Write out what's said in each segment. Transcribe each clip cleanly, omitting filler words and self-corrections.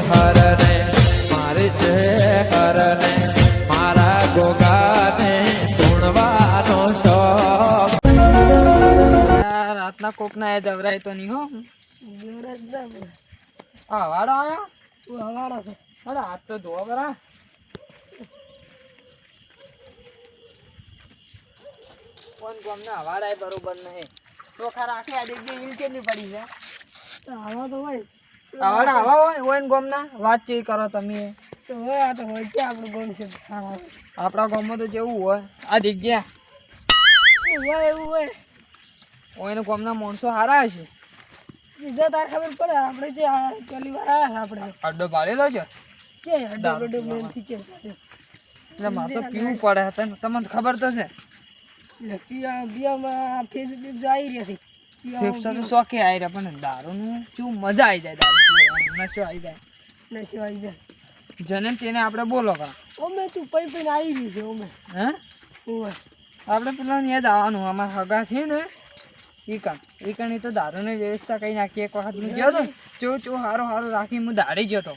હરને મારી છે હરને મારા ગોગાને ધૂણવાનો શોખ. રાતના કોક ના એ દવરાય તો નહીં હો. હા વાડો આયો વાડો છે. અરે હાથ તો ધોવા બરા. કોણ કોમ ના વાડાય બરોબર નહીં. ચોખા રાખે આ દેખ ઈલ કેટલી પડી છે. આવા તો હોય આવાડા આવા હોય ગોમ ના વાતચીત કરો તમે તો હોય. આ તો હોય કે આપણું ગોમ છે આપણા ગામમાં તો જેવું હોય આ જગ્યા હોય એવું હોય. ઓયને ગામના માણસો સારા હશે. બીજા તાર ખબર પડે આપણે જે પહેલી વાર આવ્યા આપણે અડ્ડો પાડેલો છે અડ્ડો મેનથી છે એટલે મારે તો પીવું પડે તમને ખબર તો છે. બિયામાં ફેફસા આવી રહ્યા છે. ફેફસા તો શોખે આવી રહ્યા પણ દારૂનું શું મજા આવી જાય. દારૂ નશો આવી જાય નશો આવી જાય જને તેને આપણે બોલો કા ઓમે તું પૈ પૈને આવી રહ્યું છે ઓમે હે ઓય આપણે પેલા યાદ આવવાનું અમારા હગા છે ને ઈકણ તો દારૂની વ્યવસ્થા કઈ નાખી. એક વખત હું ગયો તો ચો હારો રાખી હું દાડી ગયો તો.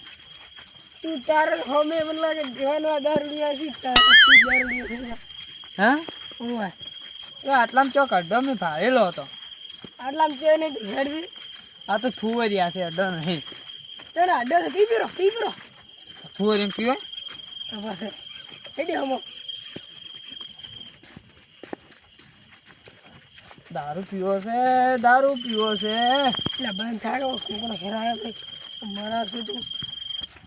તું તારે હોમે મને લાગે દેવાનો દારૂ આવી હા ઓય આટલામાં ચોક અડ્ડો મેં ભાડેલો હતો. આટલામાં ચો નહીં તું હેડવી આ તો થુવરિયા છે અડ્ડો નહીં. તારે અડ્ડો છે પી પીરો થુવરી પીવો બસ હેડી હમો દારૂ પીવો છે એટલે બંધ થાય કોકનો ઘર આવ્યો મારા તું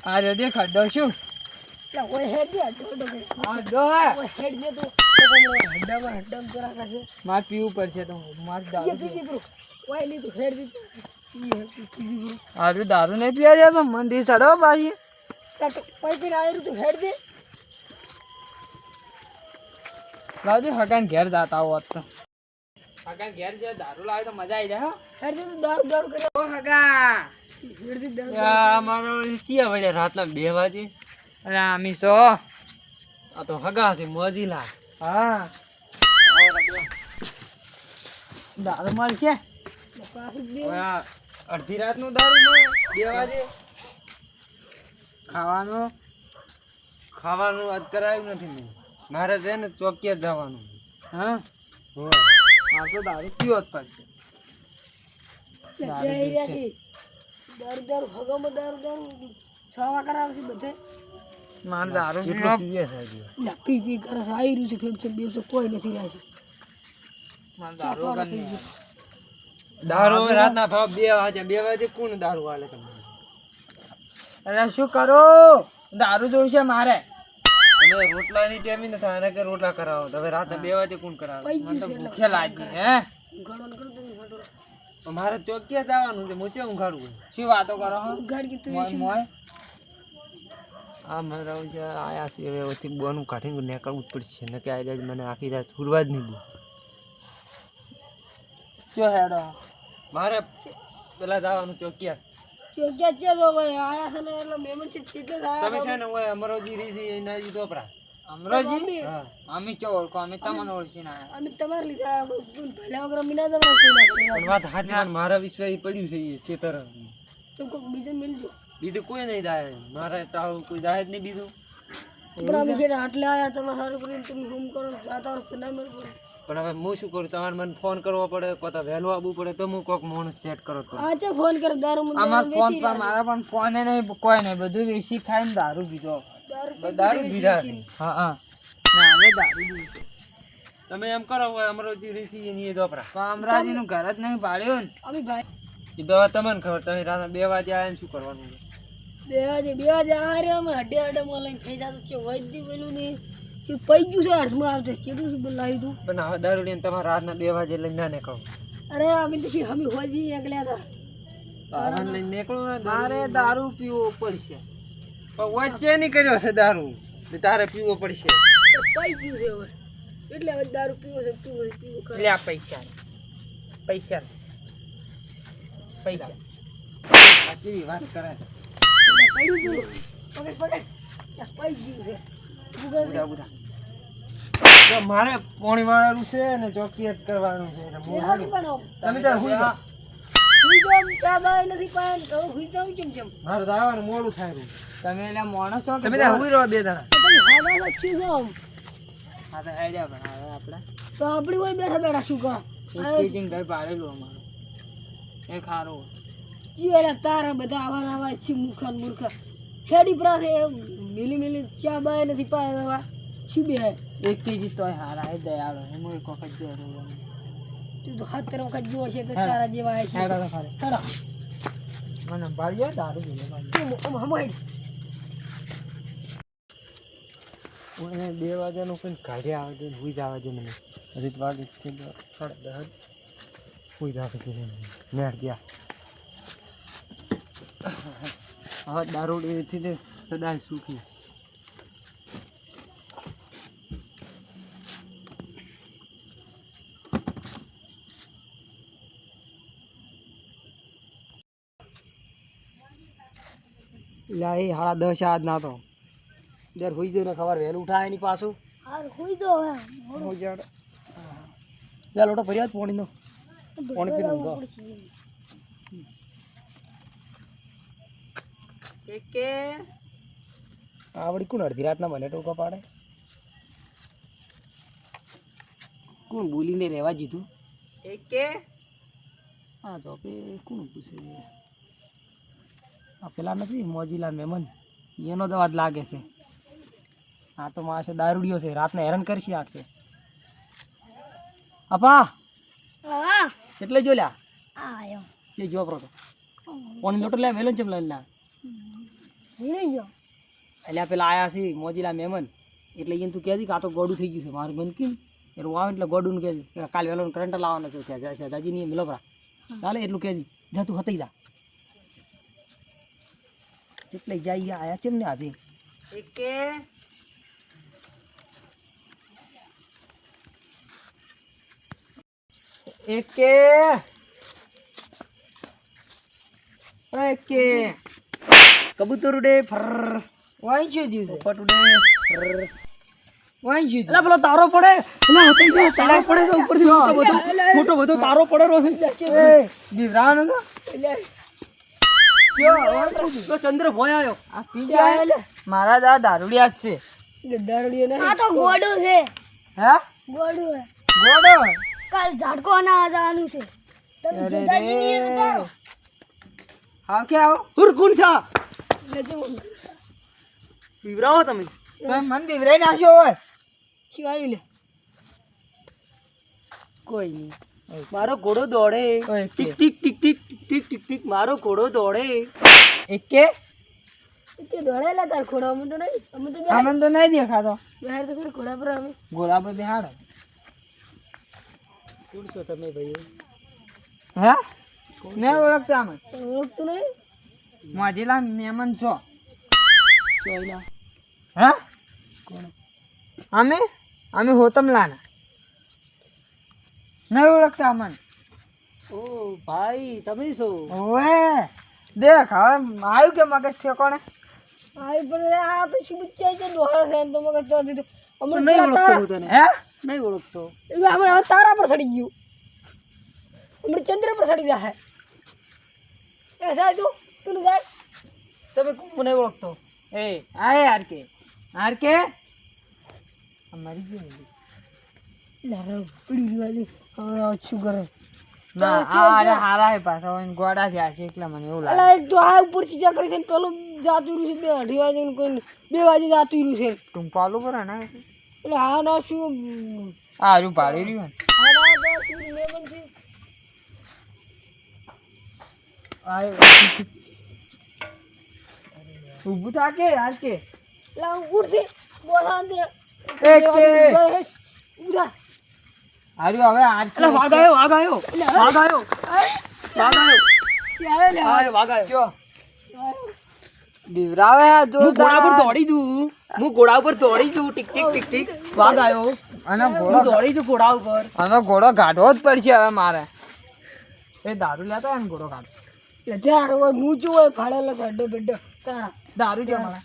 આ રે દેખ અડ્ડો શું એટલે ઓય હેડ દે અડ્ડો હેડ દે તું હડ્ડામાં જરા છે માર પીવું પડશે તો માર દારૂ પી ઓય લી તું હેડ દે આરું દારૂ નહીં પીવા જાય તો મંદી સડો પાછી તો કોઈ પીને આવ્યું તું હેડ દે લાવજો હગાન ઘેર જાતા હોત તો હગા ઘેર જે દારૂ લાવે તો મજા આવી જાય. હેડ દે દારૂ કરે ઓ હગા હેડ દે દારૂ મારો ચિયા વળે રાતના 2 વાગે. અરે આમી સો આ તો હગા છે મોજીલા. હા દારૂ માલ છે અડધી રાતનું દારૂ મળે 2 વાગે. ખાવાનું આજ કરાયું નથી મેં. મારે છે ને ચોકીએ જવાનું. હા મારે તો દારૂ પીવો જ પડશે. મારે દારૂ પી કરે આવી રહ્યું છે ફેફસા બેફસા કોઈ નથી રહ્યા છે. દારૂ રાતના ભાવ 2 વાગે કોણ દારૂ હાલે તમને? અરે શું કરો દારૂ જોઈશે મારે. તમે રોટલાની ટેમી નથી આને કે રોટલા કરાવો હવે રાતના 2 વાગે કોણ કરાવે? મને તો ભૂખે લાગી હે. મારે ચોકીએ જવાનું છે મોચે ઊંઘાડું. શું વાતો કરો હો મોય આ મારા છે આયા છે હવે ઓથી બોનું કાઢીને નીકળવું જ પડશે ને કે આજે મને આખી રાત હુરવા જ નહીં દે. શું હેડો મારે પેલા જવાનું ચોકીયા આયા છે ને એટલે મેમન છે એટલે તમે છે ને ઓય અમરોજી રીજી એના જી તોપરા અમરોજી અમે ચો ઓળખો અમે તમને ઓળખીને આયા અમે તમાર લીધા ભલા વગર મિના જવા કોઈ ના વાત હાથ મારા વિશ્વાસ પડ્યું છે એ છેતર તો કોઈ બીજે મિલજો. બીજું કોઈ નહીં જાય મારે તાવ કોઈ જાય જ નહીં બીજું. પણ અમે જે આટલે આયા તમારે સારું કરીને તમે હોમ કરો જાતા તો ના મળે. પણ હવે હું શું કરું તમારે મને ફોન કરવો પડે કોતા વહેલું આવવું પડે તો હું કોક માણસ સેટ કરો તો આજે ફોન કર દારૂ અમાર ફોન પર મારા પણ ફોન નહીં કોઈ નહીં બધું વેસી ખાઈને દારૂ પીધો દારૂ પીધા. હા ના હવે દારૂ પીધું. તમે એમ કરો અમરોજી રીસી એની દોપરા તો અમરાજી નું ઘર જ નહીં પાડ્યું ને અમે ભાઈ એ દવા તમને ખબર. તમે રાત 2 વાગે આવીને શું કરવાનું? 2 વાગે આ રે અમે હડે માં લઈને ખાઈ જાતો છે વૈદ્ય પેલું ને પૈ ગયું છે હાથમાં આવશે કેટલું શું બોલાવી તું પણ હવે દારૂ લઈને તમારે રાતના 2 વાગે લઈને ના નીકળો. અરે અમે તો અમે હોજી એકલ્યા હતા લઈને નીકળો. મારે દારૂ પીવો પડશે પણ વચ્ચે નહીં કર્યો છે દારૂ તારે પીવો પડશે. પૈ ગયું છે હવે એટલે હવે દારૂ પીવો છે પીવો એટલે આ પૈસા આ કેવી વાત કરે છે. પડી ગયું પકડ પૈ ગયું છે. મારે પોણી વાળાનું છે ને ચોકી જ કરવાનું છે. તમે ત્યાં હુઈ જાઓ હુઈ જાઉં, ચા બા નથી પાય ને તો હુઈ જાઉં કેમ મારે દાવાનું મોડું થાય રહ્યું. તમે એટલે મોણસ છો કે તમે ત્યાં હુઈ રહો બે જણા. તો તમે હાડા લખી જાઓ હા તો આઈડિયા બનાવે આપણે તો આપણી કોઈ બેઠા બેઠા શું કરો એક ચીટિંગ ઘર પાડેલું અમારું એ ખારું જીવેલા તારા બધા આવા છે મૂર્ખા ખેડી પ્રાસે મિલી ચા બા નથી પાય એવા શું બે એક કેજી તોય હારા એ દયાળો હું એક વખત જોયો તું તો 17 વખત જોયો છે તો તારા જેવા છે હેડો તો ખરે હેડો મને ભાળ્યો દારૂ પીને ભાળ્યો તું હમાઈ હું એને 2 વાગ્યાનું કોઈ કાઢ્યા આવે છે હુઈ જવા દે મને. હજી તો વાર છે તો 10:30 હુઈ જવા દે મેળ ગયા. હવે દારૂ એથી તે સદાય સુખી લા એ 10:30 આજ ના તો યાર હુઈ જઈને ખબર વહેલું ઉઠાય નહીં પાછું. હાર હુઈ જાઓ હે હું જડ યા લોટો ભર્યા પાણીનો પાણી પીને ઊંઘો. કે આવડી કોણ અડધી રાતના મને ટોકા પાડે? કોણ બોલીને રહેવા જીધું? કે હા તો કે કોણ પૂછે? આ પેલા નથી મોજીલા મહેમાન એનો દવા જ લાગે છે. હા તો માસે દારૂડિયો છે, રાતને હેરાન કરશે આખે. અપા હા એટલે જો લ્યા આયો જે જો પ્રો તો પાણી લોટો લે વેલો ચમ લઈ લા લઈ જાઓ એટલે આ પેલા આયા છે મોજીલા મહેમાન એટલે એને તું કહેતી કે આ તો ગોડું થઈ ગયું છે મારું બંધ કેમ એટલે હું આવે એટલે ગોડું કહે કાલ વહેલો કરંટ લાવવાનો છે ત્યાં દાદાજી ની મિલો પરા ચાલે એટલું કહેતી જા તું હતાઈ જા એટલે જઈ આયા છે ને આજે કે કે કબૂતર ઉડે ફર વાઈ છે દીધું પોપટ ઉડે ફર વાઈ છે એટલે પેલો તારો પડે એટલે હતાઈ જાય તારો પડે તો ઉપરથી મોટો બધો તારો પડેલો છે એ બીવરાનો તો તો ચંદ્ર ભોય આવ્યો આ પી જાય મારા દા દારૂડિયા જ છે દારૂડિયો નહીં આ તો ગોડું છે હે ગોડું હે ગોડો કાલ ઝાડકો ના જવાનું છે તમે જોતાજી નહીં હતા હા કે આવો હુર કોણ છા લેજો બીવરાવો તમે તમે મન બીવરાઈ નાખ્યો હોય શિવાય લે કોઈ નહીં મારો ઘોડો દોડે ઓય tick tick tick tick tick tick tick મારો ઘોડો દોડે કે તે દોડેલા તાર ખોડા અમે તો નહીં અમે તો આમન તો નહીં દેખાતો બહાર તો ફિર ખોડા પર અમે ગોળા પર બેહાડો કોણ છો તમે ભાઈ હે મેં ઓળખતા આમન ઓળખતું નહીં મોજીલા મહેમાન છો ચોઈલા હે કોણ અમે હોતમલાના નહીં ઓળખતા અમન ઓ ભાઈ તમે છો ઓએ દેખ હવે આવ્યું કે મગજ ઠેકોણે આવી પણ આ તો શું બચ્ચા છે દોડા છે તો મગજ તો દીધું અમે નહીં ઓળખતો હું તને હે નહીં ઓળખતો હવે તારા પર ચડી ગયું અમે ચંદ્ર પર ચડી જાય એ જાય તું પેલું જાય તમે કોણ નહીં ઓળખતો એ આય આર કે મરી ગયું લારો પડી વાલી હવે શું કરે ના આ હારા હે પાછા ઓન ગોડા થયા છે એટલે મને એવું લાગે અલા એક તો આ ઉપર ચીજા કરી છે ને પેલું જાતું રહ્યું છે 2:30 વાગે ને કોઈ 2 વાગે જાતું રહ્યું છે તું પાલું પર ને એટલે હા ના શું આ રૂ પાડી રહ્યું હા ના તો શું મેમન છે આય ઊભું થા કે આર કે લા ઉપર છે બોલાન દે ઉધા આર્યું હવે આર એટલે વાઘ આવ્યો વાઘ આવ્યો વાઘ આવ્યો વાઘ આવ્યો ચાલે લે હા વાઘ આવ્યો બીવરાવે આ જો હું ઘોડા પર દોડી જઉં ટીક ટીક ટીક ટીક વાઘ આવ્યો અને હું ઘોડો દોડી જઉં ઘોડા ઉપર હવે ઘોડો કાઢવો જ પડશે હવે મારે એ દારૂ લેતો હોય ને ઘોડો કાઢો લે ત્યાં હોય મૂચું હોય ફાડેલો ગડ્ડો બેડ્ડો તારા દારૂ જો મને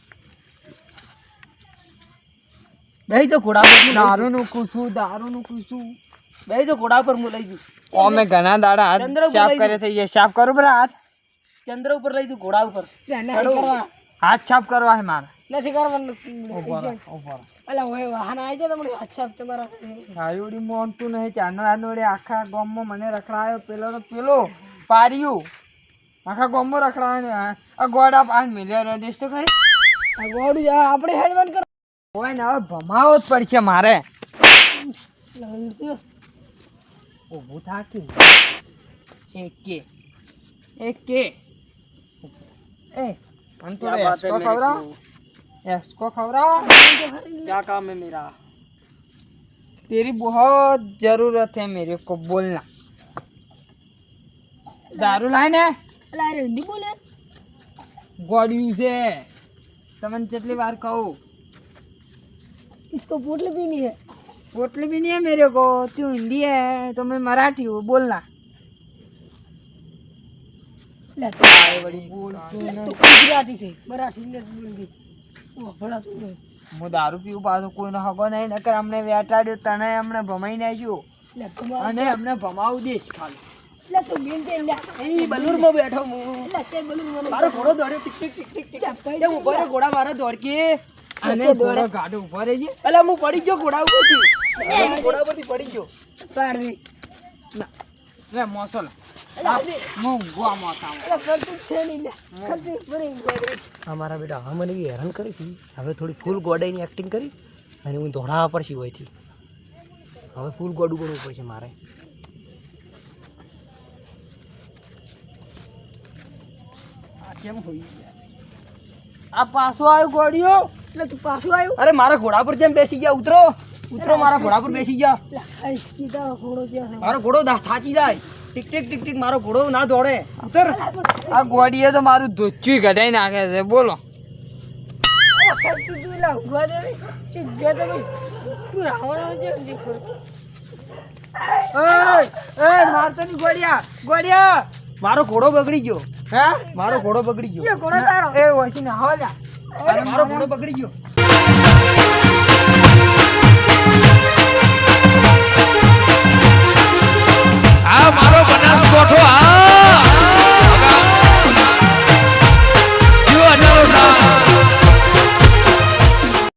બેહી તો ઘોડા પર દારૂ નું કૂસું બેહી તો ઘોડા પર હું લઈ જઉં અમે ઘણા દાડા હાથ ચંદ્ર ઉપર સાફ લઈ કરે થઈ ગયા. સાફ કરું બરા હાથ? ચંદ્ર ઉપર લઈ તું ઘોડા ઉપર નથી કરવા હાથ સાફ કરવા છે મારે. નથી કરવાનું ઉભો રહો. અલા ઓય વાહન આવી જાય તમને અચ્છા તમારા ગાયોડી મોનતું નહીં. ચાનો આનોડે આખા ગામમાં મને રખડાયો. પેલો પાર્યું આખા ગામમાં રખડાયો ને આ ગોડા પાન મિલ્યો રદેશ તો ખરી. આ ગોડું આપણે હેડવાન કરો હોય ને હવે ભમાવો જ પડશે મારે. ઊભું થાકી એક એ મને થોડો એસ્કો ખવડાવો. एस्को खवराओ. क्या काम है मेरा तेरी बहुत जरूरत है मेरे को बोलना. दारू लाए ने અલા રે હિન્દી બોલે ગોડ્યું છે તમને કેટલી વાર કહું. इसको पोटली पीनी है पोटली भी नहीं है मेरे को. तू हिंदी है तो मैं मराठी हूँ. बोलना. લે तो गुजराती से मराठी में बोलगी वो भला तू હું દારૂ પીવું પાછું કોઈને હગો નહીં. નકર અમને વેટાડ્યો તને અમને ભમાઈ નાખ્યો લે તમાર અને અમને ભમાવું દેશ ખાલી. લે તો બેન કે લે એ બલૂર માં બેઠો હું લે તે બોલું મને મારો ઘોડો દોડ્યો tick tick tick tick tick જે ઉભો રે ઘોડા મારા દોડકી અને દોડો ગાડો ઉભો રહેજે. અલા હું પડી ગયો ઘોડા ઉપરથી ઘોડા ઉપરથી પડી ગયો પાડ દે રે મોસો લા. હું ગોવા મોસા અલા કરતું છે નહીં લે કરતી બરી અમારા બેટા હવે મને બી હેરાન કરી હતી. હવે થોડી ફૂલ ગોડાઈની એક્ટિંગ કરી અને હું દોડાવા પડશે હોયથી. હવે ફૂલ ગોડું કરવું પડશે મારે. આ કેમ હોઈ આ પાછો આવ્યો ગોળીઓ. લે તું પાછું આવ્યું અરે મારા ઘોડા પર જેમ બેસી ગયા ઉતરો ઉતરો મારા ઘોડા પર બેસી ગયા. લે આઈસ કીધા ઘોડો જ્યાં છે મારો ઘોડો થાચી જાય ટીક ટીક ટીક ટીક મારો ઘોડો ના દોડે ઉતર. આ ગોળીએ તો મારું ધોચ્યું કઢાઈ નાખે છે. બોલો. અલા કરતું તું લા ઉભા દે જે જે તમે તું રાવણ જે જે કરતું એ મારતો ની ગોળિયા ગોળિયા. મારો ઘોડો બગડી ગયો. હે મારો ઘોડો બગડી ગયો. જે ઘોડો તારો એ વસી ના હો જા. મારો ઘોડો બગડી ગયો.